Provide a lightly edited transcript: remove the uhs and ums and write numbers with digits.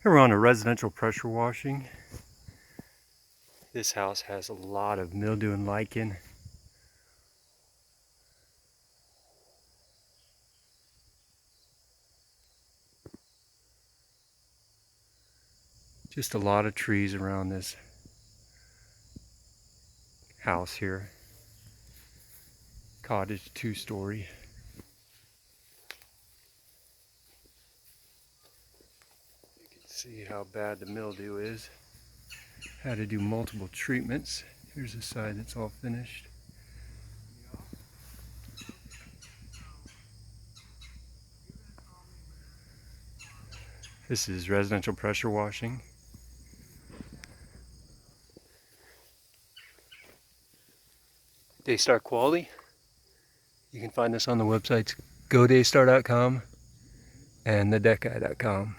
Here we're on a residential pressure washing. This house has a lot of mildew and lichen. Just a lot of trees around this house here. Cottage, 2-story. You can see how bad the mildew is. Had to do multiple treatments. Here's the side that's all finished. This is residential pressure washing. Daystar Quality. You can find this on the websites godaystar.com and thedecguy.com.